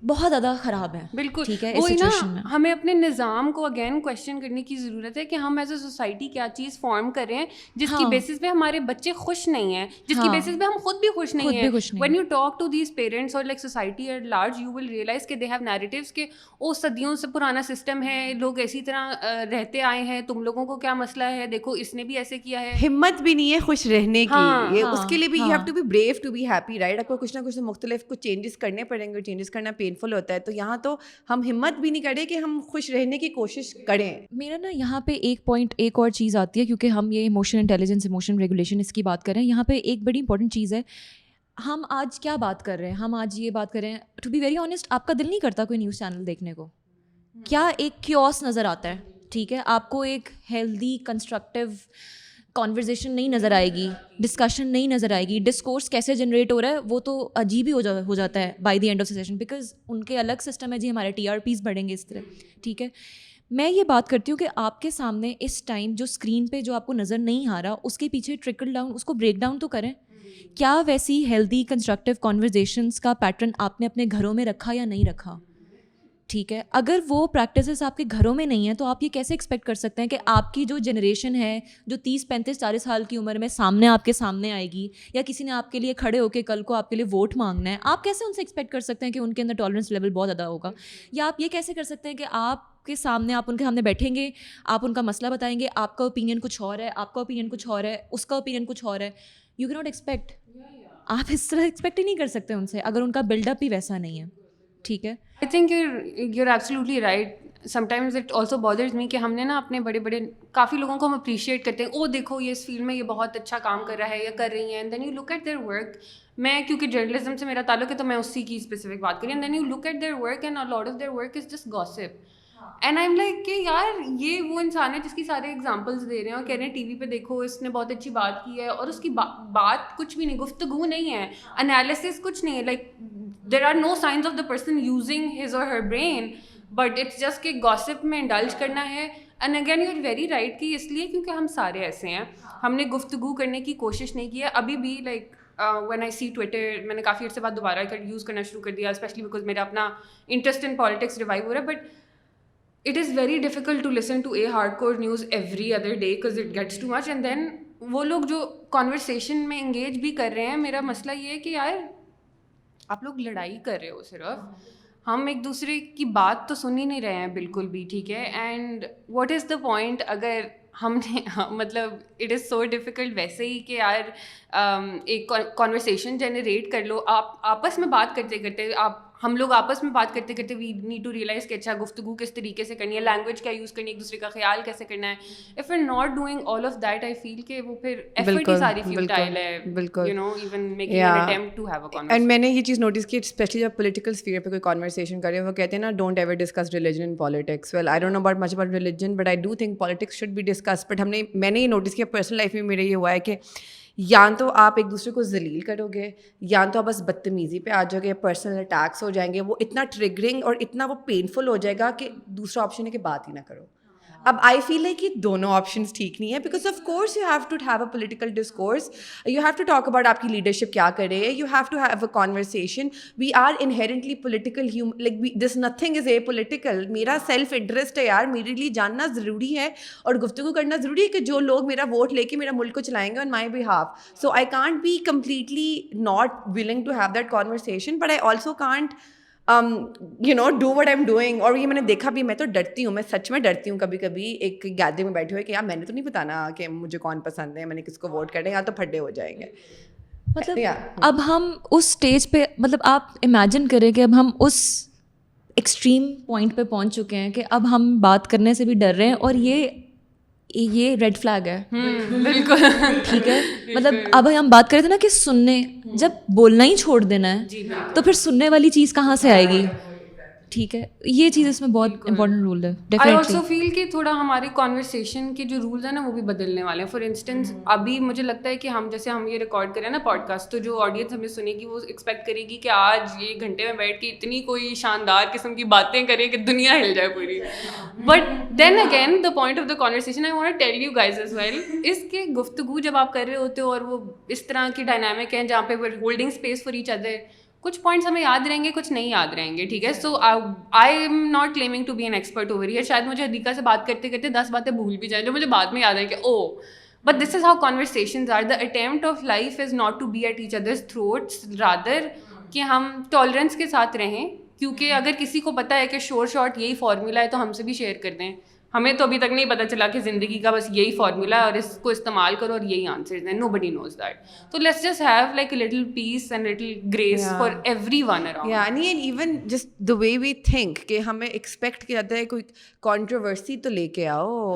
بہت زیادہ خراب ہے. بالکل, ٹھیک ہے. وہی نا, ہمیں اپنے نظام کو اگین کویشچن کرنے کی ضرورت ہے کہ ہم ایز اے سوسائٹی کیا چیز فارم کریں جس کی بیسس پہ ہمارے بچے خوش نہیں ہیں, جس کی بیسس پہ ہم خود بھی خوش نہیں ہیں. When you talk to these parents اور like society at large, you will realise کہ دے ہیو نیریٹیوز کہ وہ صدیوں سے پرانا سسٹم ہے, لوگ اسی طرح رہتے آئے ہیں, تم لوگوں کو کیا مسئلہ ہے, دیکھو اس نے بھی ایسے کیا ہے. ہمت بھی نہیں ہے خوش رہنے کی, اس کے لیے بھی you have to be brave to be happy, right. آپ کو کچھ نہ کچھ مختلف کچھ چینجز کرنے پڑیں گے, چینجز کرنا پینفل ہوتا ہے, تو یہاں تو ہم ہمت بھی نہیں کریں کہ ہم خوش رہنے کی کوشش کریں. میرا نا یہاں پہ ایک پوائنٹ, ایک اور چیز آتی ہے, کیونکہ ہم یہ ایموشن انٹیلیجنس, ایموشن ریگولیشن اس کی بات کر رہے ہیں, یہاں پہ ایک بڑی امپورٹنٹ چیز ہے. ہم آج کیا بات کر رہے ہیں, ہم آج یہ بات کر رہے ہیں, ٹو بی ویری آنیسٹ آپ کا دل نہیں کرتا کوئی نیوز چینل دیکھنے کو, کیا ایک کیوس نظر آتا ہے, ٹھیک ہے. آپ کو ایک ہیلدی کنسٹرکٹیو کانورزیشن نہیں نظر آئے گی, ڈسکشن نہیں نظر آئے گی, ڈسکورس کیسے جنریٹ ہو رہا ہے وہ تو عجیب ہی ہو جاتا ہے by the end of session, because ان کے الگ سسٹم ہے جی, ہمارے TRPs بڑھیں گے اس طرح. ٹھیک ہے, میں یہ بات کرتی ہوں کہ آپ کے سامنے اس ٹائم جو اسکرین پہ جو آپ کو نظر نہیں آ رہا اس کے پیچھے ٹرکل ڈاؤن, اس کو بریک ڈاؤن تو کریں. کیا ویسی ہیلدی کنسٹرکٹیو کانورزیشنس کا پیٹرن آپ نے اپنے گھروں میں رکھا یا نہیں رکھا؟ ٹھیک ہے, اگر وہ پریکٹسز آپ کے گھروں میں نہیں ہیں تو آپ یہ کیسے ایکسپیکٹ کر سکتے ہیں کہ آپ کی جو جنریشن ہے جو 30 35 40 سال کی عمر میں آپ کے سامنے آئے گی, یا کسی نے آپ کے لیے کھڑے ہو کے کل کو آپ کے لیے ووٹ مانگنا ہے, آپ کیسے ان سے ایکسپیکٹ کر سکتے ہیں کہ ان کے اندر ٹالرنس لیول بہت زیادہ ہوگا؟ یا آپ یہ کیسے کر سکتے ہیں کہ آپ کے سامنے آپ ان کے سامنے بیٹھیں گے, آپ ان کا مسئلہ بتائیں گے, آپ کا اوپینین کچھ اور ہے, آپ کا اوپینین کچھ اور ہے, اس کا اوپینین کچھ اور ہے, یو کی ناٹ ایکسپیکٹ, آپ اس طرح ایکسپیکٹ ہی نہیں کر سکتے ان سے اگر ان کا بلڈ اپ ہی ویسا نہیں ہے. ٹھیک ہے, I think you're absolutely right. Sometimes it also bothers me کہ ہم نے نا اپنے بڑے کافی لوگوں کو ہم اپریشیٹ کرتے ہیں, او دیکھو یہ اس فیلڈ میں یہ بہت اچھا کام کر رہا ہے یا کر رہی ہیں, and then you look at their work. میں کیونکہ جرنلزم سے میرا تعلق ہے تو میں اسی کی اسپیسیفک بات کری, and then you look at their work and a lot of their work is just gossip. And I am like کہ یار یہ وہ انسان ہے جس کی سارے ایگزامپلس دے رہے ہیں اور کہہ رہے ہیں ٹی وی پہ دیکھو اس نے بہت اچھی بات کی ہے, اور اس کی بات کچھ بھی نہیں, گفتگو نہیں ہے, انالیسس کچھ نہیں ہے, like there are no science of the person using his or her brain, but it's just کہ گاسپ میں انڈلج کرنا ہے. And again you are very right کہ اس لیے کیونکہ ہم سارے ایسے ہیں, ہم نے گفتگو کرنے کی کوشش نہیں کی ہے ابھی بھی. Like when I see Twitter, میں نے کافی عرصے بعد دوبارہ یوز کرنا شروع کر دیا, اسپیشلی بیکاز میرا اپنا انٹرسٹ ان پالیٹکس ریوائیو ہو رہا ہے. But it is very difficult to listen to a hardcore news every other day because it gets too much. And then وہ لوگ جو conversation میں engage بھی کر رہے ہیں, میرا مسئلہ یہ ہے کہ یار آپ لوگ لڑائی کر رہے ہو, صرف ہم ایک دوسرے کی بات تو سن ہی نہیں رہے ہیں بالکل بھی. ٹھیک ہے, and what is the point اگر ہم نے مطلب اٹ از سو ڈیفیکلٹ ویسے ہی کہ یار ایک کانورسیشن جنریٹ کر لو. آپ آپس میں بات کرتے کرتے ہم لوگ آپس میں بات کرتے کرتے وی نیڈ ٹو ریئلائز کہ اچھا گفتگو کس طریقے سے کرنی ہے, لینگویج کیا یوز کرنی ہے, ایک دوسرے کا خیال کیسے کرنا ہے. If you are not doing all of that, I feel کہ وہ پھر ایفرٹ ہی ساری فیوٹائل ہے, you know, even making an attempt to have a conversation. And میں نے یہ چیز نوٹس کی اسپیشلی جب پولیٹیکل اسفیئر پہ کوئی کانورسیشن کرے, وہ کہتے ہیں نا don't ever discuss religion in politics. Well I don't know about much about religion, but I do think politics should be discuss. بٹ میں نے یہ نوٹس کیا پرسنل لائف میں میرے یہ ہوا ہے کہ یا تو آپ ایک دوسرے کو ذلیل کرو گے, یا تو آپ بس بدتمیزی پہ آ جاؤ گے, پرسنل اٹیکس ہو جائیں گے, وہ اتنا ٹریگرنگ اور اتنا وہ پینفل ہو جائے گا کہ دوسرا آپشن ہے کہ بات ہی نہ کرو. اب آئی فیل لائک کہ دونوں آپشنس ٹھیک نہیں ہے, because of course you have to have a political discourse, you have to talk about آپ کی لیڈرشپ کیا کرے, you have to have a conversation. We are inherently political, like this nothing is a political. میرا self interest ہے یار, میرے لیے جاننا ضروری ہے اور گفتگو کرنا ضروری ہے کہ جو لوگ میرا ووٹ لے کے میرا ملک کو چلائیں گے on my behalf. So I can't be completely not willing to have that conversation, but I also can't you know do what I'm doing. اور یہ میں نے دیکھا بھی, میں تو ڈرتی ہوں, میں سچ میں ڈرتی ہوں کبھی کبھی ایک گیدرنگ میں بیٹھے ہوئے کہ یار میں نے تو نہیں بتانا کہ مجھے کون پسند ہے, میں نے کس کو ووٹ کرنا ہے, یا تو پھڈے ہو جائیں گے. مطلب اب ہم اس اسٹیج پہ, مطلب آپ امیجن کریں کہ اب ہم اس ایکسٹریم پوائنٹ پہ پہنچ چکے ہیں کہ اب ہم بات کرنے سے بھی ڈر رہے ہیں, اور یہ ریڈ فلیگ ہے. بالکل ٹھیک ہے, مطلب اب ہم بات کر رہے تھے نا کہ سننے, جب بولنا ہی چھوڑ دینا ہے تو پھر سننے والی چیز کہاں سے آئے گی. ٹھیک ہے, یہ چیز اس میں بہت امپورٹنٹ رول ہے. آئی آلسو فیل کہ تھوڑا ہماری کانورسیشن کے جو رولز ہیں نا وہ بھی بدلنے والے ہیں. فار انسٹنس ابھی مجھے لگتا ہے کہ ہم جیسے ہم یہ ریکارڈ کریں نا پوڈ کاسٹ, تو جو آڈینس ہمیں سنے گی وہ ایکسپیکٹ کرے گی کہ آج یہ گھنٹے میں بیٹھ کے اتنی کوئی شاندار قسم کی باتیں کریں کہ دنیا ہل جائے پوری. But then again the point of the conversation I want to tell you guys as well, اس کے گفتگو جب آپ کر رہے ہوتے ہو اور وہ اس طرح کی ڈائنامک ہیں جہاں پہ we're holding space for each other, کچھ پوائنٹس ہمیں یاد رہیں گے, کچھ نہیں یاد رہیں گے. ٹھیک ہے, so I am not claiming to be an expert over here. شاید مجھے حدیقہ سے بات کرتے کرتے 10 باتیں بھول بھی جائیں جو مجھے بعد میں یاد آئیں کہ oh, but this is how conversations are. The attempt of life is not to be at each others throats, rather کہ ہم ٹالرنس کے ساتھ رہیں. کیونکہ اگر کسی کو پتہ ہے کہ شور شارٹ یہی فارمولا ہے تو ہم سے بھی شیئر کر دیں. ہمیں تو ابھی تک نہیں پتہ چلا کہ زندگی کا بس یہی فارمولا ہے اور اس کو استعمال کرو اور یہی آنسرز ہیں. Nobody knows that. تو let's just have like a little peace and little grace for everyone around. یعنی even just the way we think کہ ہمیں ایکسپیکٹ کیا جاتا ہے کوئی کنٹروورسی تو لے کے آؤ,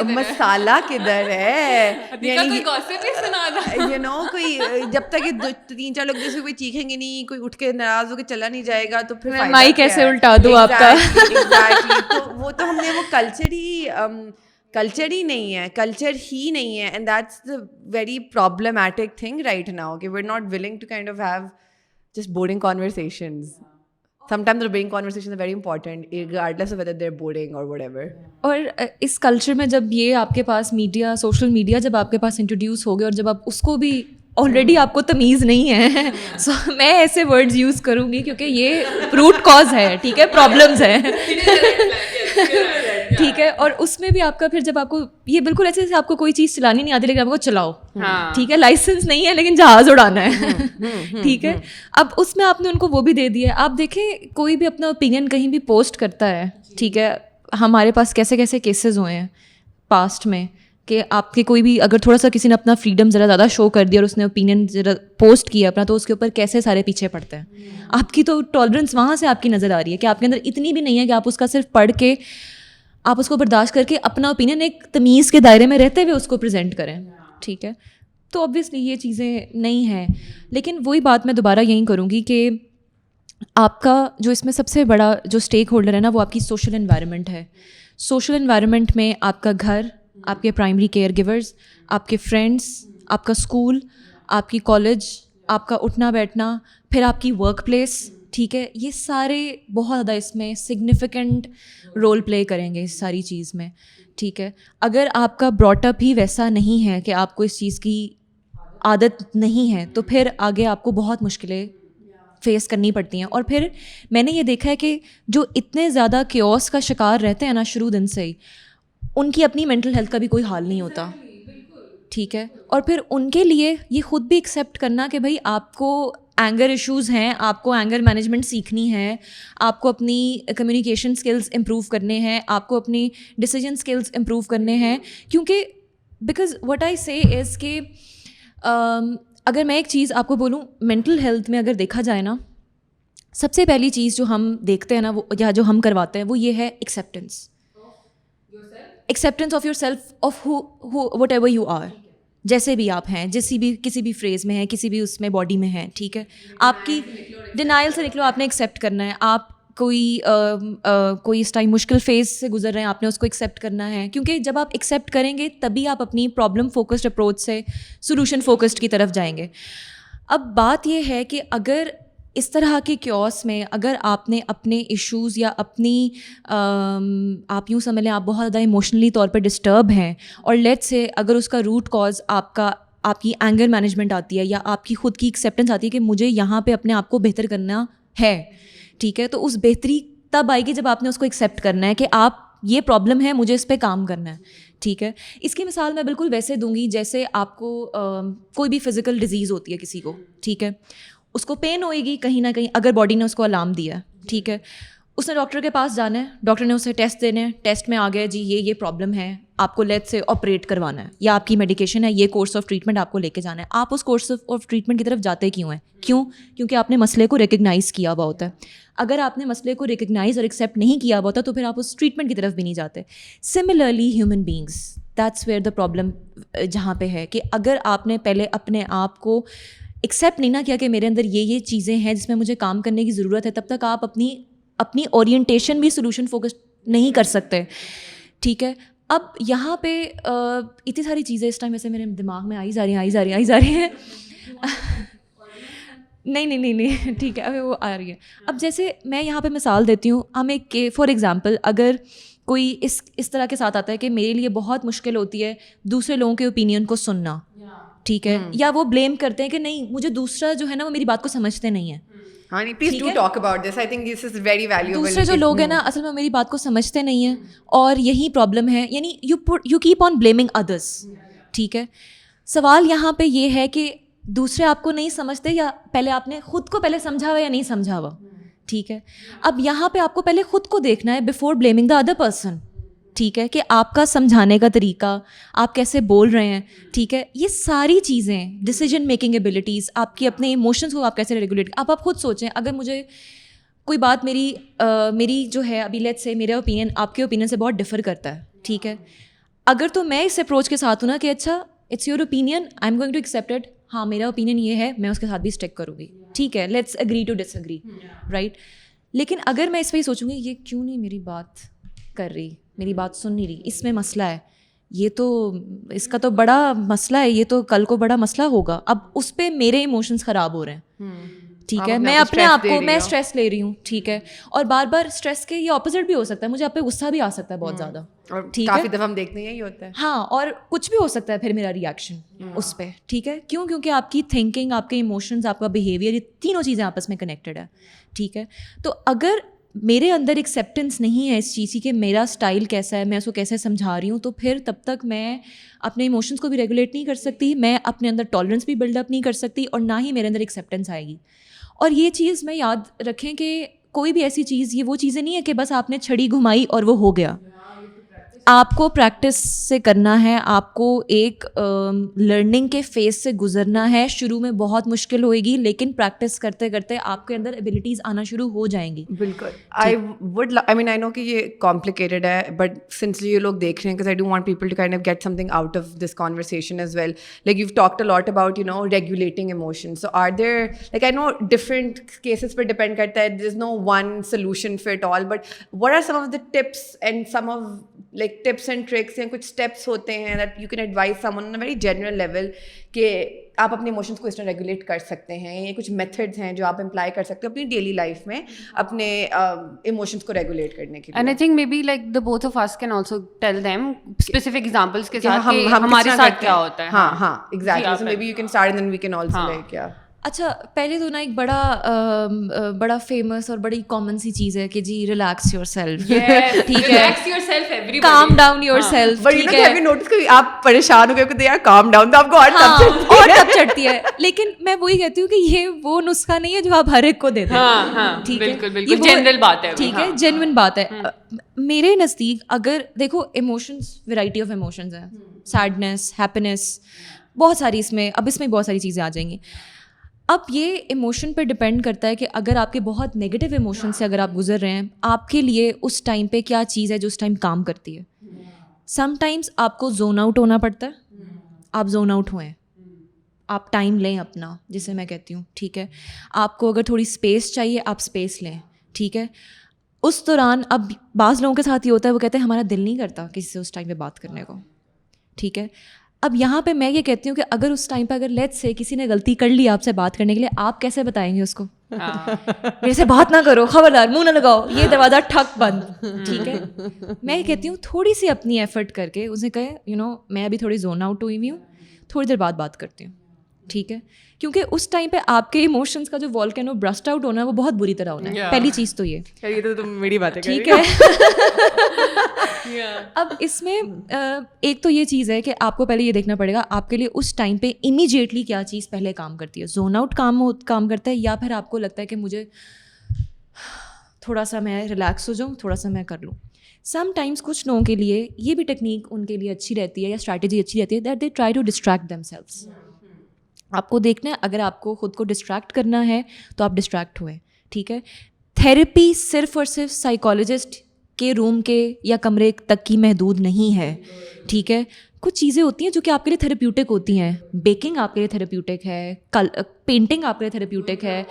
مسالہ کدھر ہے, یو نو کوئی جب تک 3-4 لوگ جیسے کوئی چیخیں گے نہیں, کوئی اٹھ کے ناراض ہو کے چلا نہیں جائے گا تو پھر مائک کیسے الٹا دوں آپ کا. تو وہ تو ہم نے وہ کلچر ہی کلچر ہی نہیں ہے, کلچر ہی نہیں ہے. And that's the very problematic thing right now کہ we are not willing to kind of have just boring conversations. Sometimes the boring conversations are very important regardless of whether they're boring or whatever. اور اس culture میں جب یہ آپ کے پاس media, social media جب آپ کے پاس انٹروڈیوس ہو گیا اور جب آپ اس کو بھی آلریڈی آپ کو تمیز نہیں ہے, سو میں ایسے ورڈز یوز کروں گی کیونکہ یہ روٹ کاز ہے, ٹھیک ہے, پرابلمز ہیں, ٹھیک ہے. اور اس میں بھی آپ کا پھر جب آپ کو یہ بالکل ایسے جیسے آپ کو کوئی چیز چلانی نہیں آتی لیکن آپ کو چلاؤ, ٹھیک ہے, لائسنس نہیں ہے لیکن جہاز اڑانا ہے, ٹھیک ہے. اب اس میں آپ نے ان کو وہ بھی دے دیا. آپ دیکھیں کوئی بھی اپنا اوپینین کہیں بھی پوسٹ کرتا ہے, ٹھیک ہے, ہمارے پاس کیسے کیسے کیسز ہوئے ہیں پاسٹ میں کہ آپ کے کوئی بھی اگر تھوڑا سا کسی نے اپنا فریڈم ذرا زیادہ شو کر دیا اور اس نے اوپینین ذرا پوسٹ کیا اپنا, تو اس کے اوپر کیسے سارے پیچھے پڑتے ہیں. آپ کی تو ٹالرنس وہاں سے آپ کی نظر آ رہی ہے کہ آپ کے اندر اتنی بھی نہیں ہے کہ آپ اس کا صرف پڑھ کے آپ اس کو برداشت کر کے اپنا اوپینین ایک تمیز کے دائرے میں رہتے ہوئے اس کو پریزنٹ کریں, ٹھیک ہے. تو آبویسلی یہ چیزیں نہیں ہیں. لیکن وہی بات میں دوبارہ یہی کروں گی کہ آپ کا جو اس میں سب سے بڑا جو اسٹیک ہولڈر ہے نا, وہ آپ کی سوشل انوائرمنٹ ہے. سوشل انوائرمنٹ میں آپ کا گھر, آپ کے پرائمری کیئر گیورز, آپ کے فرینڈس, آپ کا اسکول, آپ کی کالج, آپ کا اٹھنا بیٹھنا, پھر آپ کی ورک پلیس, ٹھیک ہے, یہ سارے بہت زیادہ اس میں سگنیفیکنٹ رول پلے کریں گے اس ساری چیز میں, ٹھیک ہے. اگر آپ کا براٹ اپ ہی ویسا نہیں ہے کہ آپ کو اس چیز کی عادت نہیں ہے تو پھر آگے آپ کو بہت مشکلیں فیس کرنی پڑتی ہیں. اور پھر میں نے یہ دیکھا ہے کہ جو اتنے زیادہ کیوس کا شکار رہتے ہیں نا شروع دن سے ہی, ان کی اپنی مینٹل ہیلتھ کا بھی کوئی حال نہیں ہوتا, ٹھیک ہے. اور پھر ان کے لیے یہ خود بھی ایکسیپٹ کرنا کہ بھائی آپ کو اینگر ایشوز ہیں, آپ کو اینگر مینجمنٹ سیکھنی ہے, آپ کو اپنی کمیونیکیشن اسکلز امپروو کرنے ہیں, آپ کو اپنی ڈیسیجن اسکلز امپروو کرنے ہیں. کیونکہ بیکاز وٹ آئی سے از کہ اگر میں ایک چیز آپ کو بولوں, مینٹل ہیلتھ میں اگر دیکھا جائے نا, سب سے پہلی چیز جو ہم دیکھتے ہیں نا, وہ یا جو ہم کرواتے ہیں, وہ یہ ہے acceptance. Acceptance of your self, of whatever you are, جیسے بھی آپ ہیں, کسی بھی فریز میں ہیں, کسی بھی اس میں باڈی میں ہیں, ٹھیک ہے. آپ کی ڈینائل سے نکلو, آپ نے ایکسیپٹ کرنا ہے. آپ کوئی اس ٹائم مشکل فیز سے گزر رہے ہیں, آپ نے اس کو ایکسیپٹ کرنا ہے. کیونکہ جب آپ ایکسیپٹ کریں گے تبھی آپ اپنی پرابلم فوکسڈ اپروچ سے سولوشن فوکسڈ کی طرف جائیں گے. اب بات یہ ہے کہ اگر اس طرح کے کیوس میں اگر آپ نے اپنے ایشوز یا اپنی آپ یوں سمجھ لیں آپ بہت زیادہ ایموشنلی طور پہ ڈسٹرب ہیں, اور لیٹ سے اگر اس کا روٹ کاز آپ کی اینگر مینجمنٹ آتی ہے یا آپ کی خود کی ایکسیپٹنس آتی ہے کہ مجھے یہاں پہ اپنے آپ کو بہتر کرنا ہے, ٹھیک ہے, تو اس بہتری تب آئے گی جب آپ نے اس کو ایکسیپٹ کرنا ہے کہ آپ یہ پرابلم ہے, مجھے اس پہ کام کرنا ہے, ٹھیک ہے. اس کی مثال میں بالکل ویسے دوں گی جیسے آپ کو کوئی بھی فزیکل ڈیزیز ہوتی ہے کسی کو, ٹھیک ہے, اس کو پین ہوئے گی کہیں نہ کہیں اگر باڈی نے اس کو الارم دیا, ٹھیک ہے. اس نے ڈاکٹر کے پاس جانا ہے, ڈاکٹر نے اسے ٹیسٹ دینے ہیں, ٹیسٹ میں آ گیا جی یہ پرابلم ہے, آپ کو لیٹ سے آپریٹ کروانا ہے, یا آپ کی میڈیکیشن ہے, یہ کورس آف ٹریٹمنٹ آپ کو لے کے جانا ہے. آپ اس کورس آف ٹریٹمنٹ کی طرف جاتے کیوں ہیں؟ کیونکہ آپ نے مسئلے کو ریکگنائز کیا ہوا ہوتا ہے. اگر آپ نے مسئلے کو ریکگنائز اور ایکسیپٹ نہیں کیا ہوا ہوتا تو پھر آپ اس ٹریٹمنٹ کی طرف بھی نہیں جاتے. Similarly human beings, that's where the problem جہاں پہ ہے کہ اگر آپ نے پہلے اپنے آپ کو ایکسیپٹ نہیں نہ کیا کہ میرے اندر یہ چیزیں ہیں جس میں مجھے کام کرنے کی ضرورت ہے, تب تک آپ اپنی اورینٹیشن بھی سولوشن فوکس نہیں کر سکتے, ٹھیک ہے. اب یہاں پہ اتنی ساری چیزیں اس ٹائم ویسے میرے دماغ میں آئی جا رہی ہیں نہیں ٹھیک ہے, ابھی وہ آ رہی ہے. اب جیسے میں یہاں پہ مثال دیتی ہوں, ہم ایک فار ایگزامپل اگر کوئی اس طرح کے ساتھ آتا ہے کہ میرے لیے بہت مشکل ہوتی ہے دوسرے لوگوں کے اوپینین کو سننا, ٹھیک ہے, یا وہ بلیم کرتے ہیں کہ نہیں مجھے دوسرا جو ہے نا وہ میری بات کو سمجھتے نہیں ہیں. دوسرے جو لوگ ہیں نا اصل میں میری بات کو سمجھتے نہیں ہیں, اور یہی پرابلم ہے. یعنی یو کیپ آن بلیمنگ ادرس, ٹھیک ہے. سوال یہاں پہ یہ ہے کہ دوسرے آپ کو نہیں سمجھتے, یا پہلے آپ نے خود کو پہلے سمجھا ہوا یا نہیں سمجھا ہوا, ٹھیک ہے. اب یہاں پہ آپ کو پہلے خود کو دیکھنا ہے before blaming the other person, ٹھیک ہے, کہ آپ کا سمجھانے کا طریقہ, آپ کیسے بول رہے ہیں, ٹھیک ہے. یہ ساری چیزیں, ڈیسیجن میکنگ ایبلٹیز, آپ کی اپنے ایموشنس کو آپ کیسے ریگولیٹ, آپ خود سوچیں. اگر مجھے کوئی بات میری جو ہے ابھی لیٹ سے میرا اوپینین آپ کے اوپینین سے بہت ڈفر کرتا ہے, ٹھیک ہے, اگر تو میں اس اپروچ کے ساتھ ہوں نا کہ اچھا it's your opinion, I am going to accept it, ہاں میرا اوپینین یہ ہے, میں اس کے ساتھ بھی اسٹک کروں گی, ٹھیک ہے, let's agree to disagree, right. لیکن اگر میں اس پہ ہی سوچوں گی یہ کیوں نہیں میری بات کر رہی, میری بات سن نہیں رہی, اس میں مسئلہ ہے, یہ تو اس کا تو بڑا مسئلہ ہے, یہ تو کل کو بڑا مسئلہ ہوگا, اب اس پہ میرے ایموشنس خراب ہو رہے ہیں, ٹھیک ہے, میں اپنے آپ کو میں اسٹریس لے رہی ہوں, ٹھیک ہے, اور بار بار اسٹریس کے یہ اپوزٹ بھی ہو سکتا ہے, مجھے آپ پہ غصہ بھی آ سکتا ہے بہت زیادہ, ٹھیک ہے, کافی دفعہ ہم دیکھتے ہیں یہی ہوتا ہے, ہاں, اور کچھ بھی ہو سکتا ہے پھر میرا ریئیکشن اس پہ, ٹھیک ہے, کیوں, کیونکہ آپ کی تھنکنگ, آپ کے ایموشنز, آپ کا بیہیویئر, یہ تینوں چیزیں آپس میں کنیکٹڈ ہے, ٹھیک ہے. تو اگر میرے اندر ایکسیپٹنس نہیں ہے اس چیز کی کہ میرا اسٹائل کیسا ہے, میں اس کو کیسے سمجھا رہی ہوں, تو پھر تب تک میں اپنے ایموشنس کو بھی ریگولیٹ نہیں کر سکتی, میں اپنے اندر ٹالرنس بھی بلڈ اپ نہیں کر سکتی, اور نہ ہی میرے اندر ایکسیپٹنس آئے گی. اور یہ چیز میں یاد رکھیں کہ کوئی بھی ایسی چیز, یہ وہ چیزیں نہیں ہے کہ بس آپ نے چھڑی گھمائی اور وہ ہو گیا. آپ کو پریکٹس سے کرنا ہے, آپ کو ایک لرننگ کے فیز سے گزرنا ہے. شروع میں بہت مشکل ہوئے گی, لیکن پریکٹس کرتے کرتے آپ کے اندر ایبلٹیز آنا شروع ہو جائیں گی. بالکل. I know کہ یہ کمپلیکیٹڈ ہے, بٹ سنس یہ لوگ دیکھ رہے ہیں, because I do want people to kind of get something out of this conversation as well. Like you've talked a lot about, regulating emotions. So are there, like I know different cases per depend کرتا ہے, there's no one solution fit all, but what are some of the tips and some of like tips and tricks, یا کچھ steps ہوتے ہیں that you can advise someone on a very general level کہ آپ اپنے emotions کو اس طرح regulate کر سکتے ہیں, یہ کچھ میتھڈز ہیں جو آپ امپلائی کر سکتے ہو اپنی ڈیلی لائف میں اپنے ایموشنس کو ریگولیٹ کرنے کے لیے. And I think maybe like the both of us can also tell them specific examples کے ساتھ کہ ہمارے ساتھ کیا ہوتا ہے. ہاں exactly, so maybe you can start and then we can also like اچھا, پہلے تو نا ایک بڑا فیمس اور بڑی کامن سی چیز ہے کہ جی ریلیکس یور سیلف, ٹھیک ہے, کام ڈاؤن یور سیلف, ٹھیک ہے, آپ پریشان ہو گئے کہ یار کام ڈاؤن, تو آپ کو اور تب چڑھتی ہے. لیکن میں وہی کہتی ہوں کہ یہ وہ نسخہ نہیں ہے جو آپ ہر ایک کو دیتے ہیں, ٹھیک ہے, یہ جنرل بات ہے, ٹھیک ہے, جینوئن بات ہے. میرے نزدیک اگر دیکھو ایموشنز, ویرائٹی آف ایموشنز ہیں, سیڈنس, ہیپینس, بہت ساری اس میں بہت ساری چیزیں آ جائیں گی. اب یہ ایموشن پہ ڈپینڈ کرتا ہے کہ اگر آپ کے بہت نگیٹو ایموشن سے اگر آپ گزر رہے ہیں, آپ کے لیے اس ٹائم پہ کیا چیز ہے جو اس ٹائم کام کرتی ہے. سم ٹائمس آپ کو زون آؤٹ ہونا پڑتا ہے, آپ زون آؤٹ ہوئیں, آپ ٹائم لیں اپنا, جسے میں کہتی ہوں, ٹھیک ہے. آپ کو اگر تھوڑی اسپیس چاہیے, آپ اسپیس لیں, ٹھیک ہے. اس دوران اب بعض لوگوں کے ساتھ یہ ہوتا ہے, وہ کہتے ہیں ہمارا دل نہیں کرتا کسی سے اس ٹائم پہ بات کرنے کو, ٹھیک ہے. اب یہاں پہ میں یہ کہتی ہوں کہ اگر اس ٹائم پہ اگر لیٹ سے کسی نے غلطی کر لی آپ سے بات کرنے کے لیے, آپ کیسے بتائیں گے اس کو میرے سے بات نہ کرو, خبردار منہ نہ لگاؤ, یہ دروازہ ٹھک بند, ٹھیک ہے. میں یہ کہتی ہوں تھوڑی سی اپنی ایفرٹ کر کے اسے کہے میں ابھی تھوڑی زون آؤٹ ہوئی ہوں, تھوڑی دیر بعد بات کرتی ہوں, ٹھیک ہے. کیونکہ اس ٹائم پہ آپ کے ایموشنس کا جو والکینو برسٹ آؤٹ ہونا ہے وہ بہت بری طرح ہونا ہے. پہلی چیز تو یہ تو میری بات ہے, ٹھیک ہے. اب اس میں ایک تو یہ چیز ہے کہ آپ کو پہلے یہ دیکھنا پڑے گا آپ کے لیے اس ٹائم پہ امیجیٹلی کیا چیز پہلے کام کرتی ہے. زون آؤٹ کام کرتا ہے, یا پھر آپ کو لگتا ہے کہ مجھے تھوڑا سا میں ریلیکس ہو جاؤں, تھوڑا سا میں کر لوں. سم ٹائمس کچھ لوگوں کے لیے یہ بھی ٹیکنیک ان کے لیے اچھی رہتی ہے یا اسٹریٹجی اچھی رہتی ہے, that they try to distract themselves. آپ کو دیکھنا ہے اگر آپ کو خود کو ڈسٹریکٹ کرنا ہے تو آپ ڈسٹریکٹ ہوئیں, ٹھیک ہے. تھیراپی صرف اور صرف سائیکالوجسٹ کے روم کے یا کمرے تک کی محدود نہیں ہے, ٹھیک ہے. کچھ چیزیں ہوتی ہیں جو کہ آپ کے لیے تھیراپیوٹک ہوتی ہیں. بیکنگ آپ کے لیے تھیراپیوٹک ہے, پینٹنگ آپ کے لیے تھیراپیوٹک ہے,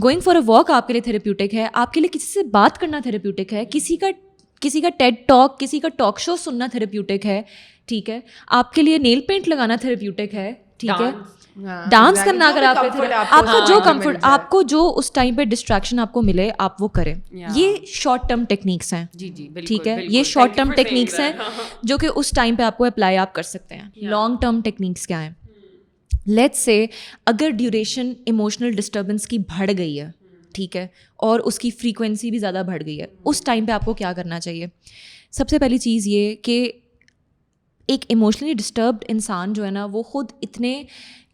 گوئنگ فار اے واک آپ کے لیے تھیراپیوٹک ہے, آپ کے لیے کسی سے بات کرنا تھیراپیوٹک ہے, کسی کا ٹیڈ ٹاک, کسی کا ٹاک شو سننا تھیراپیوٹک ہے, ٹھیک ہے. آپ کے لیے نیل پینٹ لگانا تھیراپیوٹک ہے, ٹھیک ہے. ڈانس کرنا, اگر آپ کو جو کمفرٹ, آپ کو جو اس ٹائم پہ ڈسٹریکشن آپ کو ملے آپ وہ کریں. یہ شارٹ ٹرم ٹیکنیکس ہیں, ٹھیک ہے. یہ شارٹ ٹرم ٹیکنیکس ہیں جو کہ اس ٹائم پہ آپ کو اپلائی آپ کر سکتے ہیں. لانگ ٹرم ٹیکنیکس کیا ہیں؟ لیٹس سے اگر ڈیوریشن ایموشنل ڈسٹربنس کی بڑھ گئی ہے, ٹھیک ہے, اور اس کی فریکوینسی بھی زیادہ بڑھ گئی ہے, اس ٹائم پہ آپ کو کیا کرنا چاہیے؟ سب سے پہلی چیز یہ کہ ایک ایموشنلی ڈسٹربڈ انسان جو ہے نا وہ خود اتنے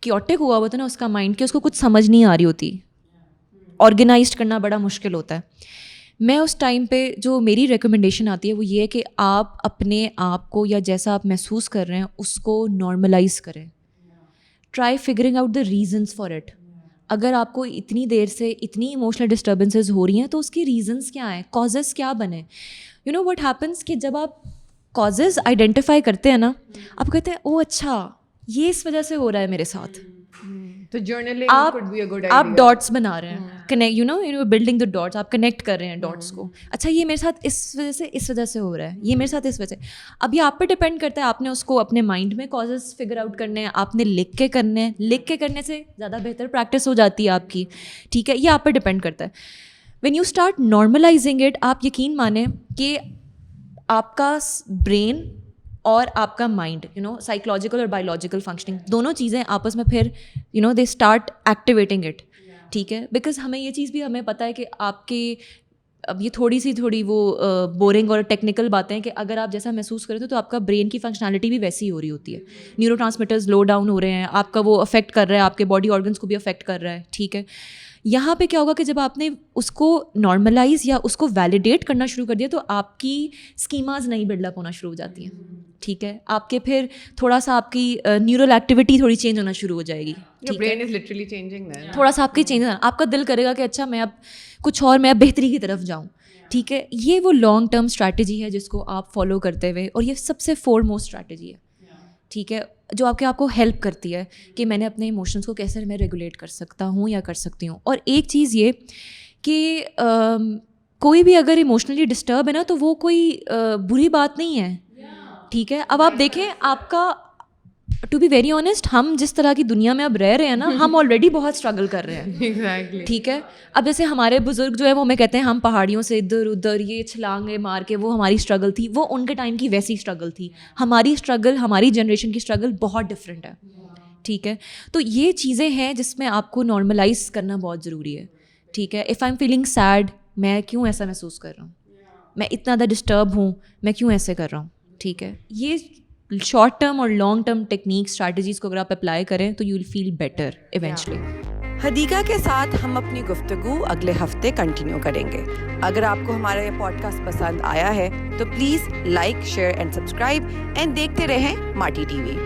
کیوٹک ہوا ہوتا ہے نا اس کا مائنڈ, کہ اس کو کچھ سمجھ نہیں آ رہی ہوتی, آرگنائزڈ کرنا بڑا مشکل ہوتا ہے. میں اس ٹائم پہ جو میری ریکمنڈیشن آتی ہے وہ یہ ہے کہ آپ اپنے آپ کو یا جیسا آپ محسوس کر رہے ہیں اس کو نارملائز کریں. Try figuring out the reasons for it. اگر آپ کو اتنی دیر سے اتنی ایموشنل ڈسٹربنسز ہو رہی ہیں تو اس کی ریزنس کیا ہیں, کازز کیا بنے. یو نو واٹ ہیپنس کہ جب آپ کازز آئیڈینٹیفائی کرتے ہیں نا, آپ کہتے ہیں او اچھا یہ اس وجہ سے ہو رہا ہے میرے ساتھ, تو journaling could be a good idea. آپ ڈاٹس بنا رہے ہیں, کنیکٹ بلڈنگ دا ڈاٹس, آپ کنیکٹ کر رہے ہیں ڈاٹس کو. اچھا یہ میرے ساتھ اس وجہ سے ہو رہا ہے, یہ میرے ساتھ اس وجہ سے. اب یہ آپ پہ ڈپینڈ کرتا ہے, آپ نے اس کو اپنے مائنڈ میں کازز فگر آؤٹ کرنے ہیں, آپ نے لکھ کے کرنے ہیں. لکھ کے کرنے سے زیادہ بہتر پریکٹس ہو جاتی ہے آپ کی, ٹھیک ہے. یہ آپ پہ ڈپینڈ کرتا ہے. When you start normalising it, آپ یقین مانیں کہ آپ کا برین اور آپ کا مائنڈ سائیکولوجیکل اور بایولوجیکل فنکشننگ دونوں چیزیں آپس میں پھر دے اسٹارٹ ایکٹیویٹنگ اٹ, ٹھیک ہے. بیکاز ہمیں یہ چیز بھی ہمیں پتہ ہے کہ آپ کے اب یہ تھوڑی وہ بورنگ اور ٹیکنیکل باتیں ہیں کہ اگر آپ جیسا محسوس کرتے ہو تو آپ کا برین کی فنکشنالٹی بھی ویسی ہی ہو رہی ہوتی ہے. نیورو ٹرانسمیٹرز لو ڈاؤن ہو رہے ہیں, آپ کا وہ افیکٹ کر رہا ہے, آپ کے باڈی آرگنس کو بھی افیکٹ کر رہا ہے, ٹھیک ہے. یہاں پہ کیا ہوگا کہ جب آپ نے اس کو نارملائز یا اس کو ویلیڈیٹ کرنا شروع کر دیا تو آپ کی اسکیماز نہیں بلڈ اپ ہونا شروع ہو جاتی ہیں, ٹھیک ہے. آپ کے پھر تھوڑا سا آپ کی نیورل ایکٹیویٹی تھوڑی چینج ہونا شروع ہو جائے گی, تھوڑا سا آپ کی چینج ہونا, آپ کا دل کرے گا کہ اچھا میں اب کچھ اور, میں اب بہتری کی طرف جاؤں, ٹھیک ہے. یہ وہ لانگ ٹرم اسٹریٹجی ہے جس کو آپ فالو کرتے ہوئے, اور یہ سب سے فور موسٹ اسٹریٹجی ہے, ٹھیک ہے, جو آپ کو ہیلپ کرتی ہے کہ میں نے اپنے ایموشنس کو کیسے میں ریگولیٹ کر سکتا ہوں یا کر سکتی ہوں. اور ایک چیز یہ کہ کوئی بھی اگر ایموشنلی ڈسٹرب ہے نا تو وہ کوئی بری بات نہیں ہے, ٹھیک ہے. اب آپ دیکھیں, آپ کا ٹو بی ویری آنیسٹ, ہم جس طرح کی دنیا میں اب رہ رہے ہیں نا, ہم آلریڈی بہت اسٹرگل کر رہے ہیں, ٹھیک ہے. اب جیسے ہمارے بزرگ جو ہے وہ ہمیں کہتے ہیں ہم پہاڑیوں سے ادھر ادھر یہ چھلانگیں مار کے, وہ ہماری اسٹرگل تھی, وہ ان کے ٹائم کی ویسی اسٹرگل تھی. ہماری اسٹرگل, ہماری جنریشن کی اسٹرگل بہت ڈفرینٹ ہے, ٹھیک ہے. تو یہ چیزیں ہیں جس میں آپ کو نارملائز کرنا بہت ضروری ہے, ٹھیک ہے. If I am feeling sad, میں کیوں ایسا محسوس کر رہا ہوں, میں اتنا زیادہ ڈسٹرب ہوں, میں کیوں ایسے کر رہا ہوں, ٹھیک ہے. یہ شارٹ ٹرم اور لانگ ٹرم ٹیکنیک اسٹریٹجیز کو اگر آپ اپلائی کریں تو you will feel better eventually. Hadiqa کے ساتھ ہم اپنی گفتگو اگلے ہفتے کنٹینیو کریں گے. اگر آپ کو ہمارا یہ پوڈ کاسٹ پسند آیا ہے تو please like, share and subscribe, and دیکھتے رہیں ماٹی ٹی وی.